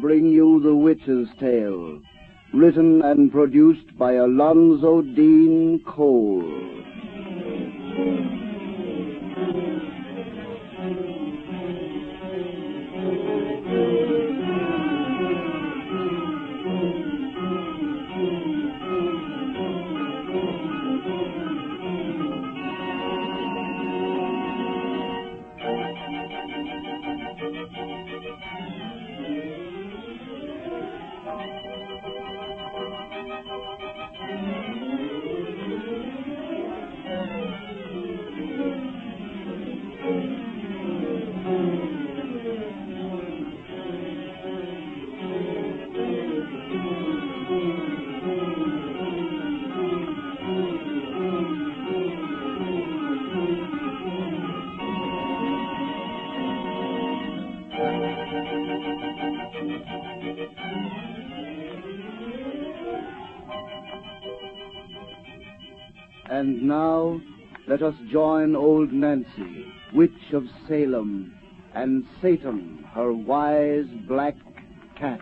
bring you The Witch's Tale, written and produced by Alonzo Dean Cole. And now, let us join old Nancy, witch of Salem, and Satan, her wise black cat.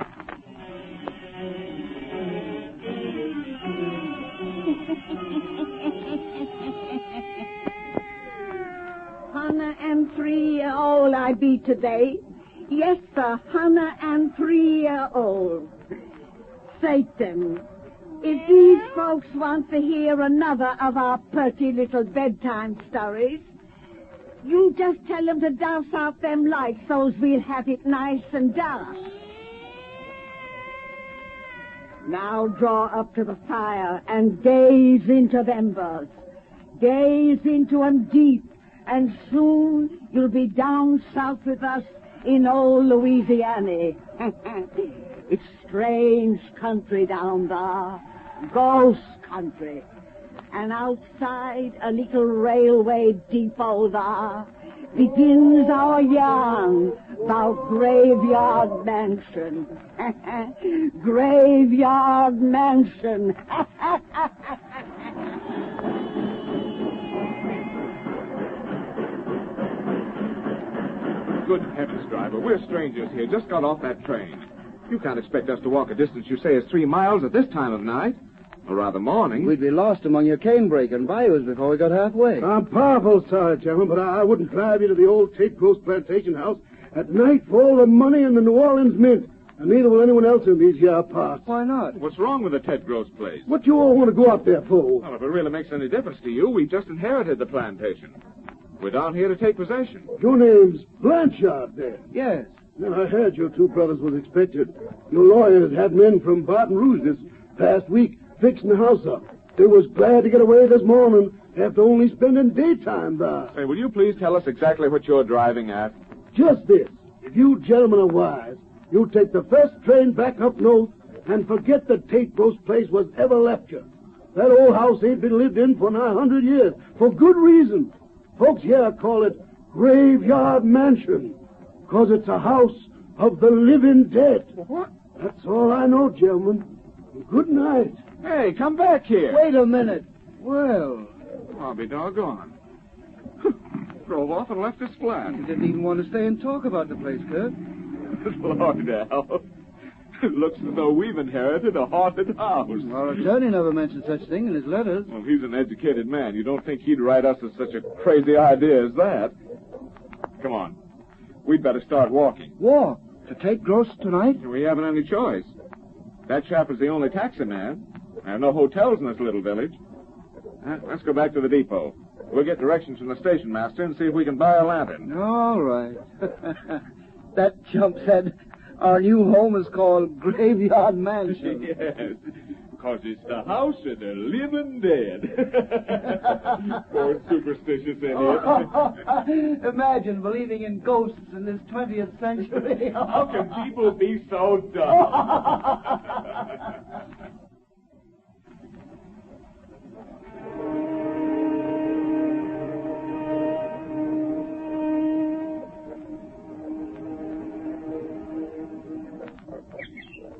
$103-year-old I be today. Yes, sir, 103-year-old. Satan. If these folks want to hear another of our pretty little bedtime stories, you just tell them to douse out them lights so's we'll have it nice and dark. Now draw up to the fire and gaze into them birds. Gaze into 'em deep, and soon you'll be down south with us in old Louisiana. It's strange country down there. Ghost country. And outside a little railway depot there begins our yarn about Graveyard Mansion. Graveyard Mansion. Good heavens, driver. We're strangers here. Just got off that train. You can't expect us to walk a distance you say is 3 miles at this time of night. Or rather morning. We'd be lost among your canebrake and bayous before we got halfway. I'm powerful sorry, gentlemen, but I wouldn't drive you to the old Tate Gross plantation house at night for all the money in the New Orleans Mint. And neither will anyone else in these here parts. Why not? What's wrong with the Ted Gross place? What you all want to go out there for? Well, if it really makes any difference to you, we just inherited the plantation. We're down here to take possession. Your name's Blanchard, then? Yes. Now, I heard your two brothers was expected. Your lawyers had men from Baton Rouge this past week fixing the house up. They was glad to get away this morning after only spending daytime there. Say, will you please tell us exactly what you're driving at? Just this. If you gentlemen are wise, you'll take the first train back up north and forget the Tate Gross place was ever left you. That old house ain't been lived in for nigh 100 years, for good reason. Folks here call it Graveyard Mansion, 'cause it's a house of the living dead. What? That's all I know, gentlemen. Good night. Hey, come back here. Wait a minute. Well, I'll be doggone. Drove off and left us flat. you didn't even want to stay and talk about the place, Kurt. Lord, Al. It looks as though we've inherited a haunted house. Our attorney never mentioned such thing in his letters. Well, he's an educated man. You don't think he'd write us with such a crazy idea as that? Come on. We'd better start walking. Walk? To Tate Gross tonight? We haven't any choice. That chap is the only taxi man. There are no hotels in this little village. Let's go back to the depot. We'll get directions from the station master and see if we can buy a lantern. All right. That chump said our new home is called Graveyard Mansion. Yes, because it's the house of the living dead. Poor superstitious idiot. Imagine believing in ghosts in this 20th century. How can people be so dumb?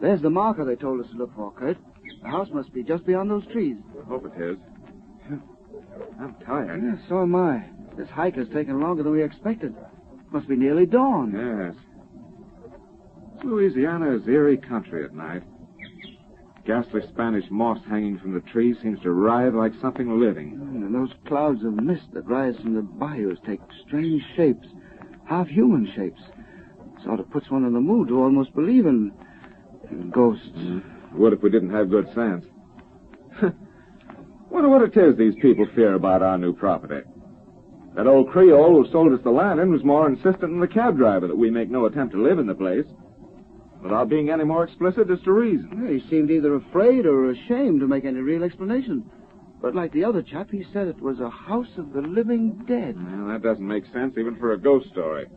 There's the marker they told us to look for, Kurt. The house must be just beyond those trees. I hope it is. I'm tired. Yeah, so am I. This hike has taken longer than we expected. Must be nearly dawn. Yes. Louisiana is eerie country at night. Ghastly Spanish moss hanging from the trees seems to writhe like something living. And those clouds of mist that rise from the bayous take strange shapes, half-human shapes. Sort of puts one in the mood to almost believe in ghosts. Would if we didn't have good sense. Wonder what it is these people fear about our new property. That old Creole who sold us the lantern was more insistent than the cab driver that we make no attempt to live in the place. Without being any more explicit as to reason. Well, he seemed either afraid or ashamed to make any real explanation. But like the other chap, he said it was a house of the living dead. Well, that doesn't make sense even for a ghost story.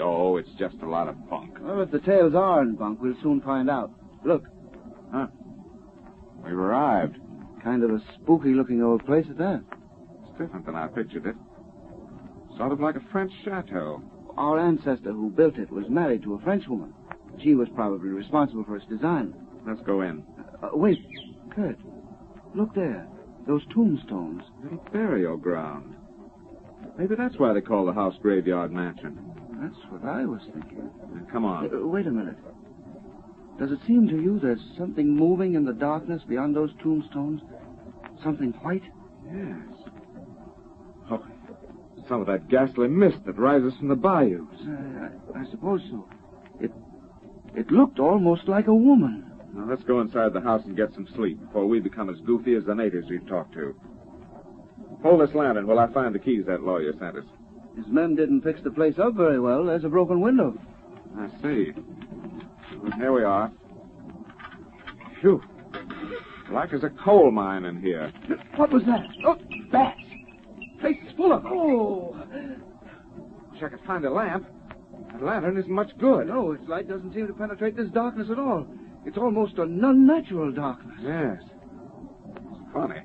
Oh, it's just a lot of bunk. Well, if the tales are in bunk, we'll soon find out. Look. Huh. We've arrived. Kind of a spooky-looking old place at that. It's different than I pictured it. Sort of like a French chateau. Our ancestor who built it was married to a Frenchwoman. She was probably responsible for its design. Let's go in. Wait, Kurt. Look there. Those tombstones. Little burial ground. Maybe that's why they call the house Graveyard Mansion. That's what I was thinking. Now, come on. Wait a minute. Does it seem to you there's something moving in the darkness beyond those tombstones? Something white? Yes. Oh, some of that ghastly mist that rises from the bayous. I suppose so. It looked almost like a woman. Now, let's go inside the house and get some sleep before we become as goofy as the natives we've talked to. Hold this lantern while I find the keys that lawyer sent us. His men didn't fix the place up very well. There's a broken window. I see. Here we are. Phew. Like there's a coal mine in here. What was that? Oh, bats. Place is full of them. Oh. Wish I could find a lamp. The lantern isn't much good. No, its light doesn't seem to penetrate this darkness at all. It's almost an unnatural darkness. Yes. It's funny.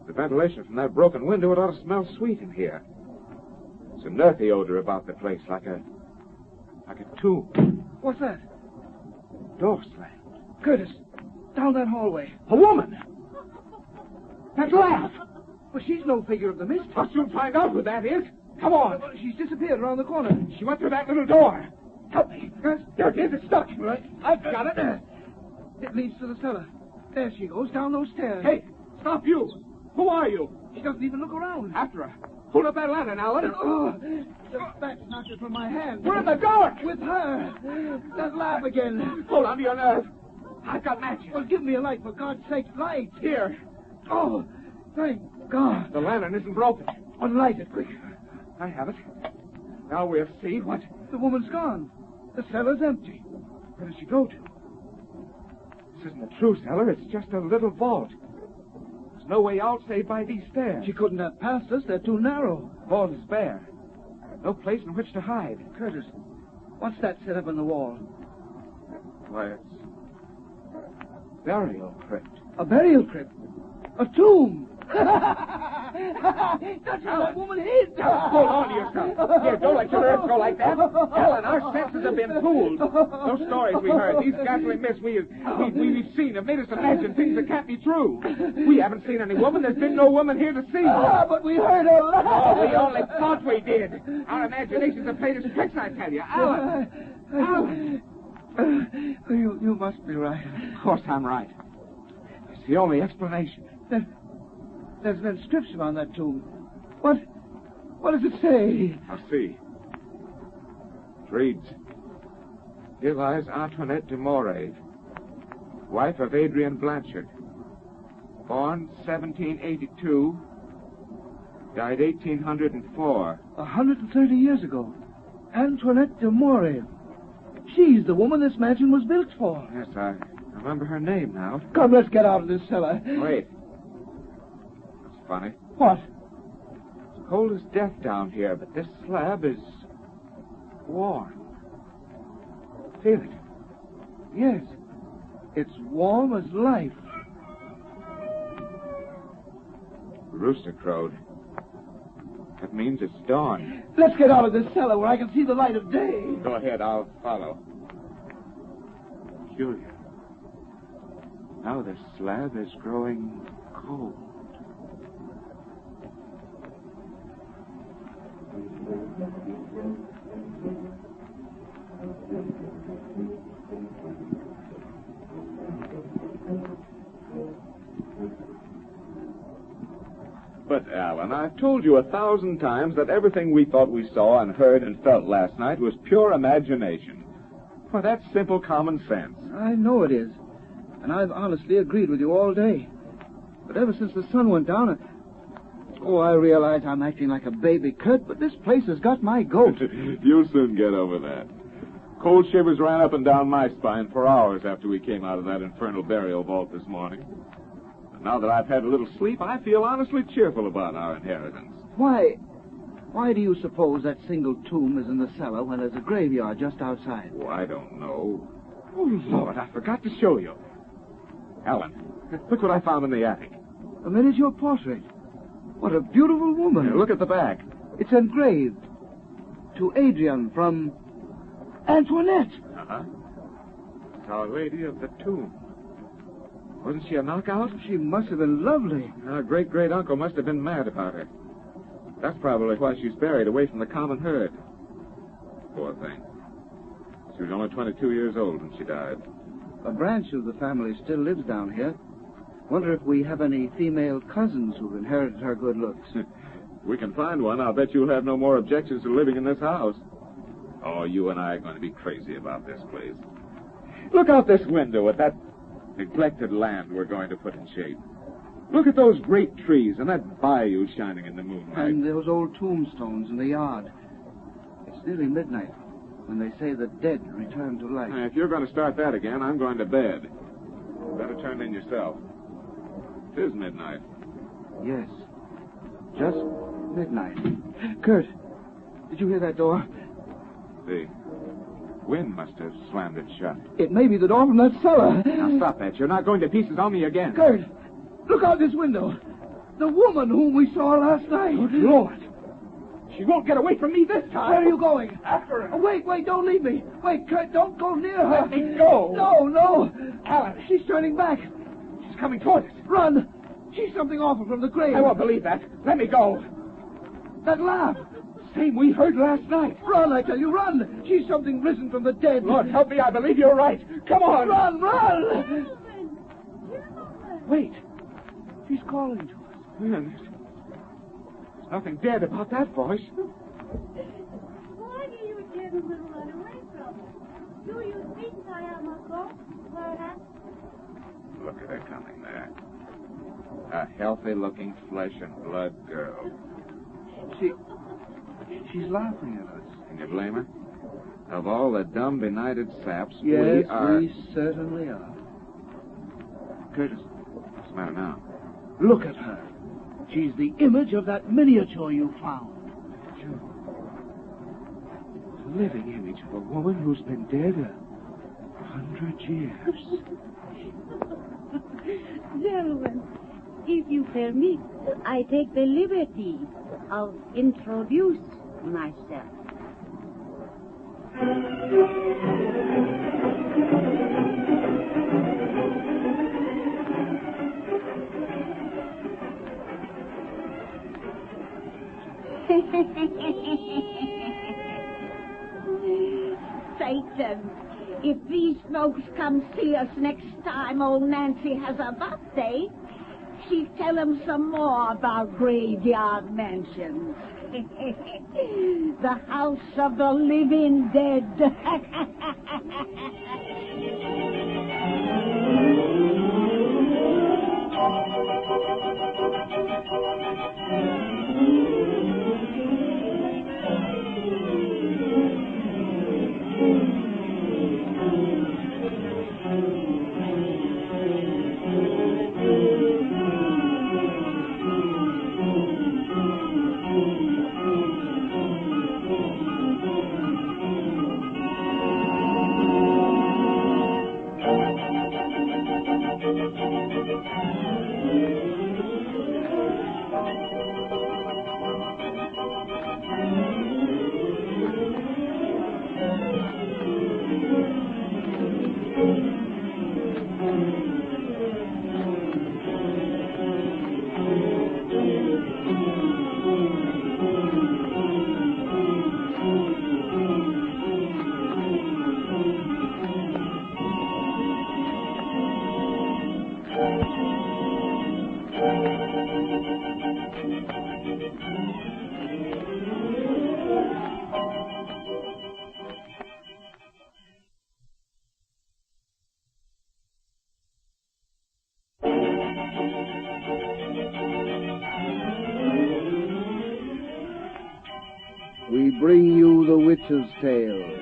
The ventilation from that broken window, it ought to smell sweet in here. There's an earthy odor about the place, like a tomb. What's that? Door slammed. Curtis, down that hallway. A woman! That's Laugh! Well, she's no figure of the mist. I'll soon find out who that is. Come on. She's disappeared around the corner. She went through that little door. Help me. Yes? There it is. It's stuck. Right. I've got it. It leads to the cellar. There she goes, down those stairs. Hey, stop you. Who are you? She doesn't even look around. After her. Hold up that ladder, Alan. Oh, the bat knocked it from my hand. We're in the dark. With her. That laugh again. Hold on to your nerve. I've got matches. Well, give me a light, for God's sake. Light. Here. Oh, thank God. The lantern isn't broken. Well, light it, quick. I have it. Now we'll see what... The woman's gone. The cellar's empty. Where does she go to? This isn't a true cellar. It's just a little vault. There's no way out save by these stairs. She couldn't have passed us. They're too narrow. Vault is bare. No place in which to hide. Curtis, what's that set up in the wall? Why, it's... burial crypt. A burial crypt? A tomb? That's where that woman hid. Hold on to yourself. Here, don't let your nerves go like that. Ellen, our senses have been fooled. Those stories we heard, these ghastly myths we've seen have made us imagine things that can't be true. We haven't seen any woman. There's been no woman here to see. But we heard her laugh. Oh, we only thought we did. Our imaginations have played us tricks, I tell you. Alan! You must be right. Of course I'm right. It's the only explanation. There's an inscription on that tomb. What does it say? I'll see. It reads, "Here lies Antoinette de Morey, wife of Adrian Blanchard, born 1782, died 1804. 130 years ago. Antoinette de Morey. She's the woman this mansion was built for. Yes, I remember her name now. Come, let's get out of this cellar. Wait. Funny. What? It's cold as death down here, but this slab is warm. Feel it. Yes. It's warm as life. Rooster crowed. That means it's dawn. Let's get out of this cellar where I can see the light of day. Go ahead, I'll follow. Peculiar. Now the slab is growing cold. But, Alan, I've told you 1,000 times that everything we thought we saw and heard and felt last night was pure imagination. Well, that's simple common sense. I know it is. And I've honestly agreed with you all day. But ever since the sun went down, I realize I'm acting like a baby, Kurt, but this place has got my goat. You'll soon get over that. Cold shivers ran up and down my spine for hours after we came out of that infernal burial vault this morning. And now that I've had a little sleep, I feel honestly cheerful about our inheritance. Why do you suppose that single tomb is in the cellar when there's a graveyard just outside? Oh, I don't know. Oh, Lord, I forgot to show you. Alan, look what I found in the attic. A miniature portrait. What a beautiful woman. Here, look at the back. It's engraved. To Adrian from Antoinette. Uh-huh. It's Our Lady of the Tomb. Wasn't she a knockout? She must have been lovely. Our great-great-uncle must have been mad about her. That's probably why she's buried away from the common herd. Poor thing. She was only 22 years old when she died. A branch of the family still lives down here. Wonder if we have any female cousins who've inherited her good looks. If we can find one, I'll bet you'll have no more objections to living in this house. Oh, you and I are going to be crazy about this place. Look out this window at that neglected land we're going to put in shape. Look at those great trees and that bayou shining in the moonlight. And those old tombstones in the yard. It's nearly midnight when they say the dead return to life. If you're going to start that again, I'm going to bed. Better turn in yourself. It is midnight. Yes. Just midnight. Kurt, did you hear that door? The wind must have slammed it shut. It may be the door from that cellar. Now stop that. You're not going to pieces on me again. Kurt, look out this window. The woman whom we saw last night. Good Lord. She won't get away from me this time. Where are you going? After her. Oh, wait, don't leave me. Wait, Kurt, don't go near her. Let me go. No. Alan. She's turning back. She's coming toward us. Run. She's something awful from the grave. I won't believe that. Let me go. That laugh. Same we heard last night. Run, I tell you, run. She's something risen from the dead. Lord, help me. I believe you're right. Come on. Run. Wait. She's calling to us. Man, there's nothing dead about that voice. Why do you gentlemen run away from her? Do you think I am a ghost, perhaps? Look at her coming there. A healthy-looking flesh and blood girl. She's laughing at us. Can you blame her? Of all the dumb, benighted saps, Yes, we are... we certainly are. Curtis, What's the matter now? look at her. She's the image of that miniature you found. The living image of a woman who's been dead 100 years. Gentlemen, if you permit, I take the liberty of introduce myself. Satan, if these folks come see us next time old Nancy has a birthday, she'll tell them some more about Graveyard Mansions. The house of the living dead. we bring you The Witch's Tale,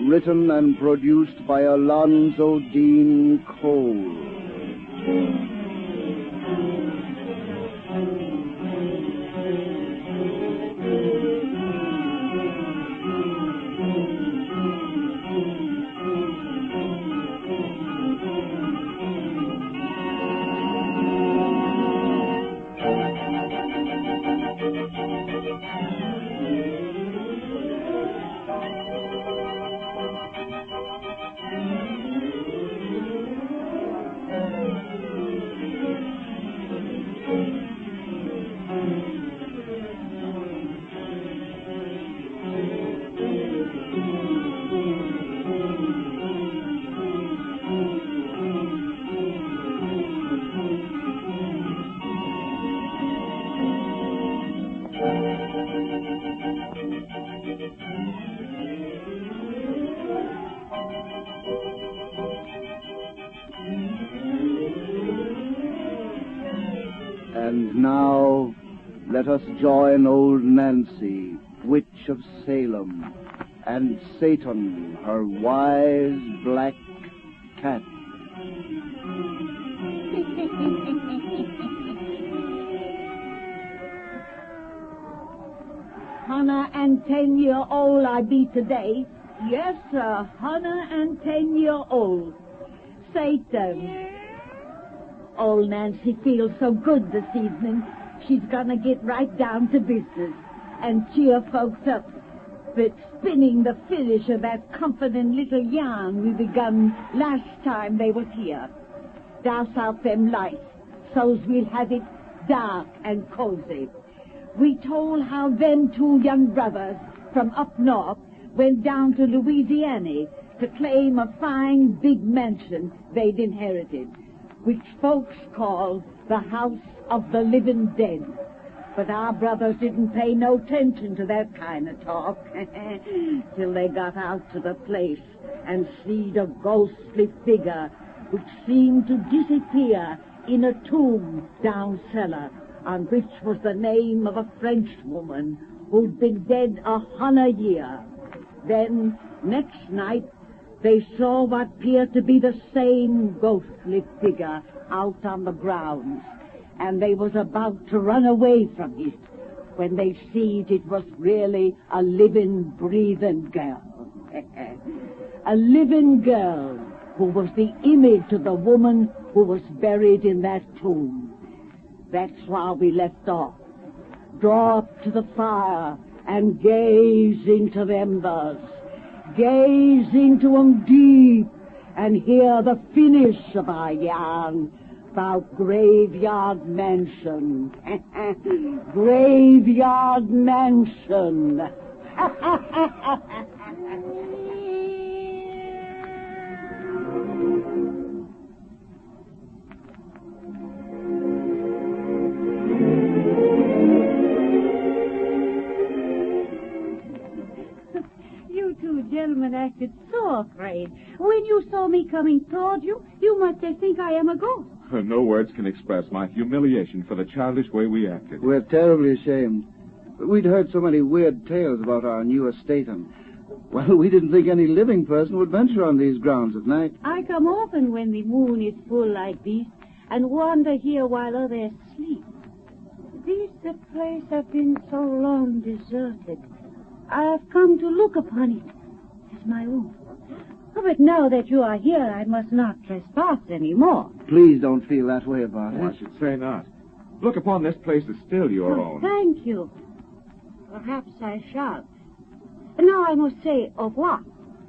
written and produced by Alonzo Dean Cole. And now, let us join old Nancy, witch of Salem, and Satan, her wise black cat. Hannah and 10-year-old I be today. Yes, sir, Hannah and 10-year-old. Satan. Old Nancy feels so good this evening. She's gonna get right down to business and cheer folks up with spinning the finish of that comforting little yarn we begun last time they was here. Douse out them lights so's we'll have it dark and cozy. We told how them two young brothers from up north went down to Louisiana to claim a fine big mansion they'd inherited, which folks call the House of the Living Dead. But our brothers didn't pay no attention to that kind of talk till they got out to the place and seed a ghostly figure which seemed to disappear in a tomb down cellar, on which was the name of a French woman who'd been dead 100 years. Then, next night, they saw what appeared to be the same ghostly figure out on the grounds, and they was about to run away from it when they seed it was really a living, breathing girl. A living girl who was the image of the woman who was buried in that tomb. That's why we left off. Draw up to the fire and gaze into the embers. Gaze into 'em deep and hear the finish of our yarn about Graveyard Mansion. Graveyard Mansion. Gentlemen acted so afraid. When you saw me coming toward you, you must have think I am a ghost. No words can express my humiliation for the childish way we acted. We're terribly ashamed. We'd heard so many weird tales about our new estate, and, well, we didn't think any living person would venture on these grounds at night. I come often when the moon is full like this and wander here while others sleep. This place has been so long deserted. I have come to look upon it as my own. Oh, but now that you are here, I must not trespass any more. Please don't feel that way about Oh, I it. should say not. Look upon this place as still your own. Thank you. Perhaps I shall. Now I must say au revoir.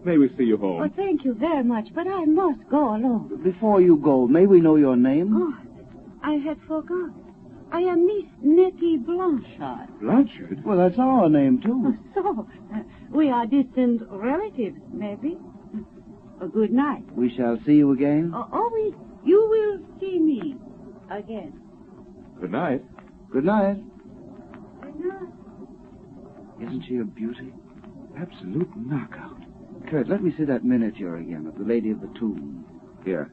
May we see you home? Oh, thank you very much, but I must go alone. Before you go, may we know your name? Oh, I had forgot. I am Miss Nettie Blanchard. Blanchard? Well, that's our name, too. So, we are distant relatives, maybe. A good night. We shall see you again. You will see me again. Good night. Good night. Good night. Isn't she a beauty? Absolute knockout. Kurt, let me see that miniature again of the Lady of the Tomb. Here.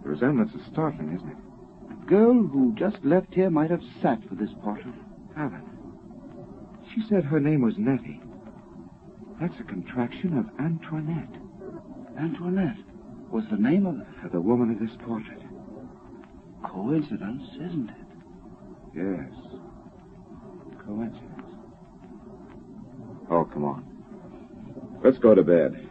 The resemblance is startling, isn't it? The girl who just left here might have sat for this portrait. Helen. She said her name was Nettie. That's a contraction of Antoinette. Antoinette was the name of The woman of this portrait. coincidence, isn't it? Yes. Coincidence. Oh, come on. Let's go to bed.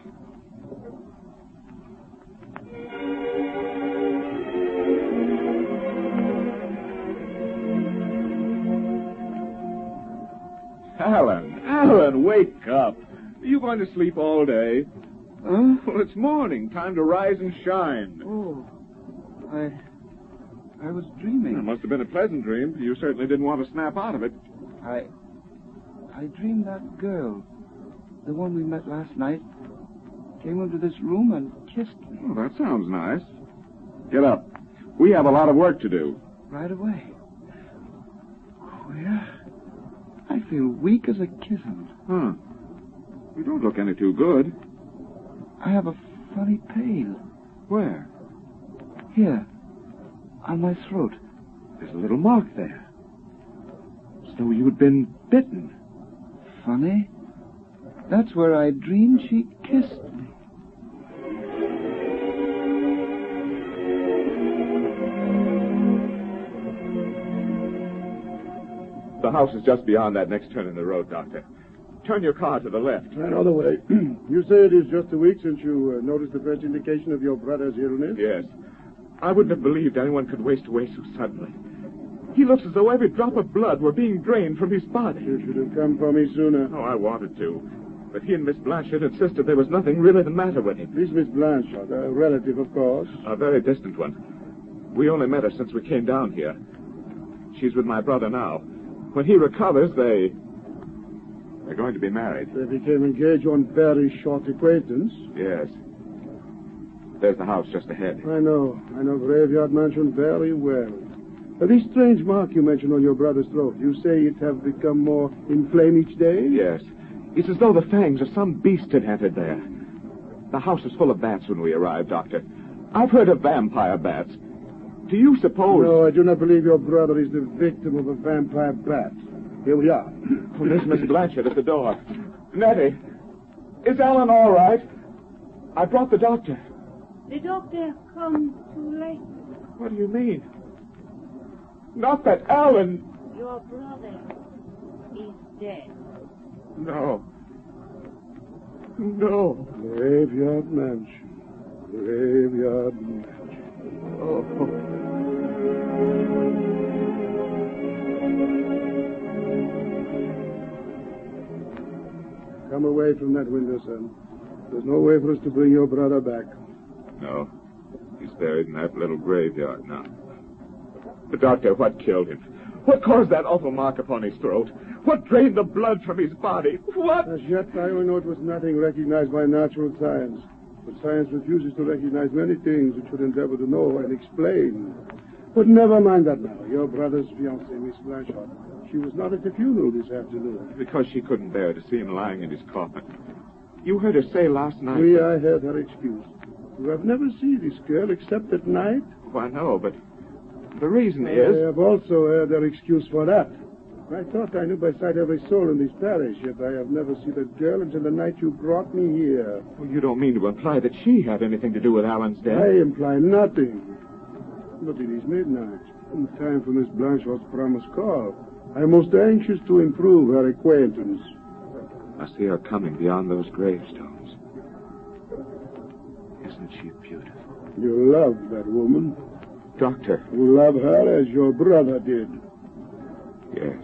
Alan, wake up. Are you going to sleep all day? Huh? Well, it's morning. Time to rise and shine. Oh, I was It dreaming. must have been a pleasant dream. You certainly didn't want to snap out of it. I dreamed that girl, the one we met last night, came into this room and kissed me Oh, that sounds nice. Get up. We have a lot of work to do. right away. Queer. I feel weak as a kitten. Huh. You don't look any too good. I have a funny pain. Where? Here, on my throat. There's a little mark there. As though you'd been bitten. Funny. That's where I dreamed she kissed me. The house is just beyond that next turn in the road, Doctor. Turn your car to the left. Right on the way. You say it is just a week since you noticed the first indication of your brother's illness? Yes. I wouldn't have believed anyone could waste away so suddenly. He looks as though every drop of blood were being drained from his body. You should have come for me sooner. Oh, I wanted to. But he and Miss Blanchard insisted there was nothing really the matter with him. This Miss Blanchard, a relative, of course. A very distant one. We only met her since we came down here. She's with my brother now. When he recovers, they're going to be married. They became engaged on very short acquaintance. Yes. There's the house just ahead. I know Graveyard Mansion very well. This strange mark you mentioned on your brother's throat, you say it have become more inflamed each day? Yes. It's as though the fangs of some beast had entered there. The house was full of bats when we arrived, Doctor. I've heard of vampire bats. Do you suppose... No, I do not believe your brother is the victim of a vampire bat. Here we are. Oh, there's Miss Blanchard at the door. Nettie, is Alan all right? I brought the doctor. The doctor come too late. What do you mean? Not that Alan... Your brother is dead. No. No. Graveyard Mansion. Graveyard Mansion. Oh. Come away from that window, son. There's no way for us to bring your brother back. No. He's buried in that little graveyard now. But, Doctor, what killed him? What caused that awful mark upon his throat? What drained the blood from his body? What? As yet, I only know it was nothing recognized by natural science. But science refuses to recognize many things it should endeavor to know and explain. But never mind that now. Your brother's fiancée, Miss Blanchard, she was not at the funeral this afternoon. Because she couldn't bear to see him lying in his coffin. You heard her say last night... Oui, I heard her excuse. You have never seen this girl except at night? Why, no, but the reason I is... have also heard her excuse for that. I thought I knew by sight every soul in this parish, yet I have never seen a girl until the night you brought me here. Well, you don't mean to imply that she had anything to do with Alan's death? I imply nothing. But it is midnight, and time for Miss Blanchard's promised call. I am most anxious to improve her acquaintance. I see her coming beyond those gravestones. Isn't she beautiful? You love that woman. Doctor. You love her as your brother did. Yes.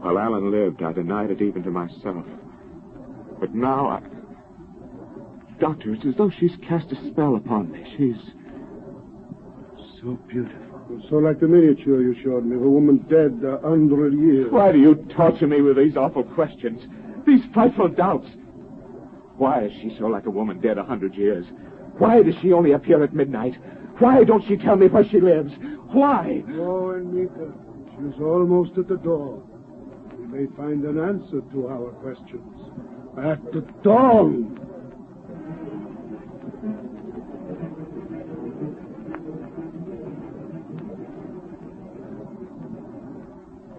While Alan lived, I denied it even to myself. But now Doctor, it's as though she's cast a spell upon me. She's so beautiful. So like the miniature you showed me, of a woman dead 100 years. Why do you torture me with these awful questions? These frightful doubts? Why is she so like a woman dead 100 years? Why does she only appear at midnight? Why don't she tell me where she lives? Why? Oh, Anita, she's almost at the door. We may find an answer to our questions. At the dawn.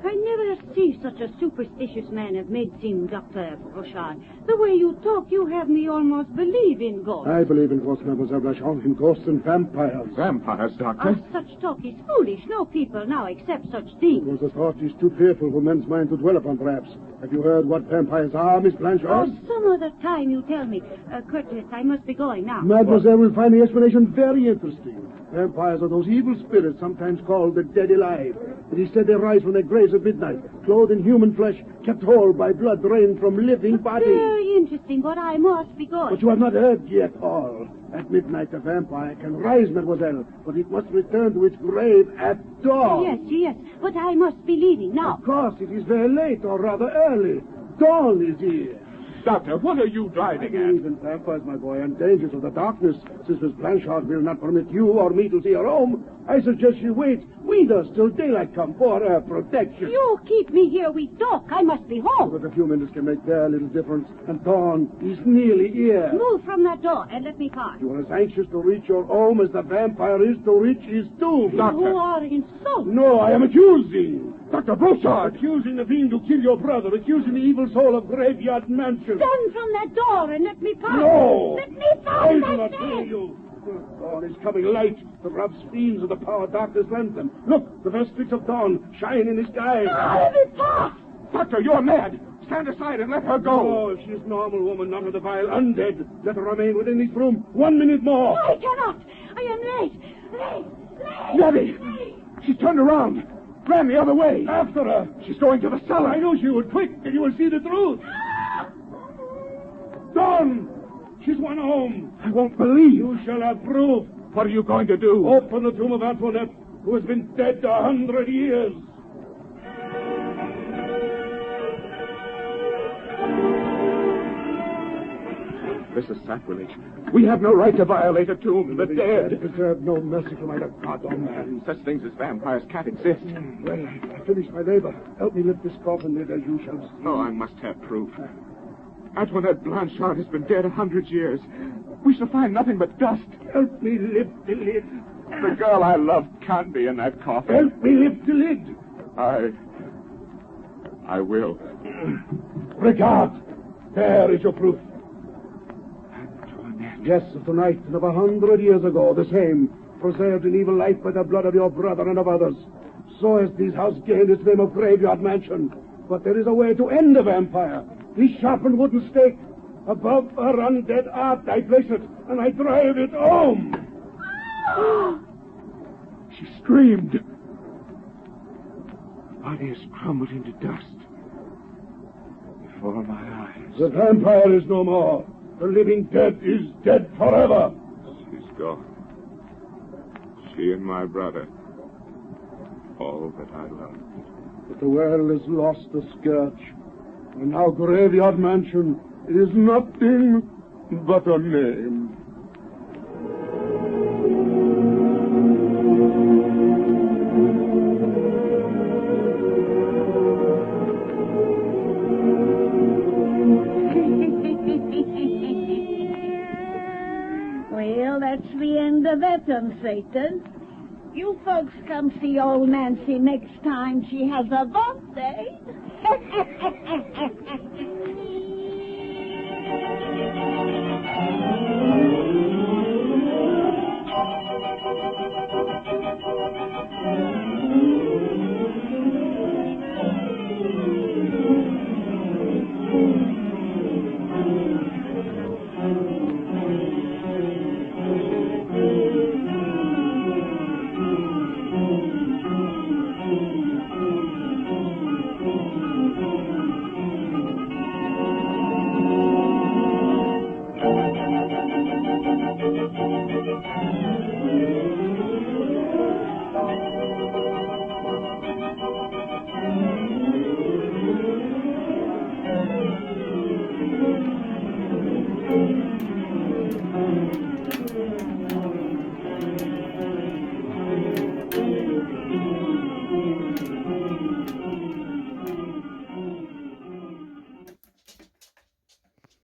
I never see such a superstitious man of medicine, Dr. Brochard. The way you talk, you have me almost believe in ghosts. I believe in ghosts, Mademoiselle Blanchard, in ghosts and vampires. Vampires, Doctor? Such talk is foolish. No people now accept such things. It was a thought is too fearful for men's mind to dwell upon, perhaps. Have you heard what vampires are, Miss Blanchard? Some other time you tell me. Curtis, I must be going now. Mademoiselle will find the explanation very interesting. Vampires are those evil spirits, sometimes called the dead alive. It is said they rise from their graves at midnight, clothed in human flesh, kept whole by blood drained from living bodies. Very interesting, but I must be going. But you have not heard yet all. At midnight, the vampire can rise, mademoiselle, but it must return to its grave at dawn. Yes, but I must be leaving now. Of course, it is very late, or rather early. Dawn is here. Doctor, what are you driving I believe in vampires, my boy, and dangers of the darkness. Since Miss Blanchard will not permit you or me to see her home, I suggest you wait with us till daylight come for her protection. You keep me here with talk. I must be home. But a few minutes can make very little difference, and dawn is nearly here. Move from that door and let me pass. You are as anxious to reach your home as the vampire is to reach his tomb. Doctor. You are insulting. No, I am accusing. Dr. Broussard! Accusing the fiend who killed your brother, accusing the evil soul of Graveyard Mansion. Stand from that door and let me pass. No! Let me I pass, do I not say. hear you. Dawn is coming light. The rough streams of the power darkness lend them. Look, the first streaks of dawn shine in the sky. Let me pass. Doctor, you're mad! Stand aside and let her go! Oh, she is a normal woman, not of the vile undead. Let her remain within this room 1 minute more. I cannot. I am late. Nebby! She's turned around. Ran the other way. After her. She's going to the cellar. I knew she would. Quick, and you will see the truth. Dawn! She's won home. I won't believe. You shall have proof. What are you going to do? Open the tomb of Antoinette, who has been dead 100 years. This is sacrilege. We have no right to violate a tomb. The dead. Deserve no mercy from either God or man. Such things as vampires can't exist. Well, I finished my labor. Help me lift this coffin lid as you shall see. Oh, I must have proof. Antoinette Blanchard has been dead 100 years. We shall find nothing but dust. Help me lift the lid. The girl I love can't be in that coffin. Help me lift the lid. I will. Regard. There is your proof. Antoinette. Yes, of tonight and of 100 years ago, the same. Preserved in evil life by the blood of your brother and of others. So has this house gained its name of Graveyard Mansion. But there is a way to end the vampire. This sharpened wooden stake. Above her undead art I place it, and I drive it home. She screamed. Her body has crumbled into dust before my eyes. The vampire is no more. The living dead is dead forever. She's gone. She and my brother. All that I loved. But the well has lost the scourge. And now Graveyard Mansion is nothing but a name. Well, that's the end of that, Satan. You folks come see old Nancy next time she has a birthday.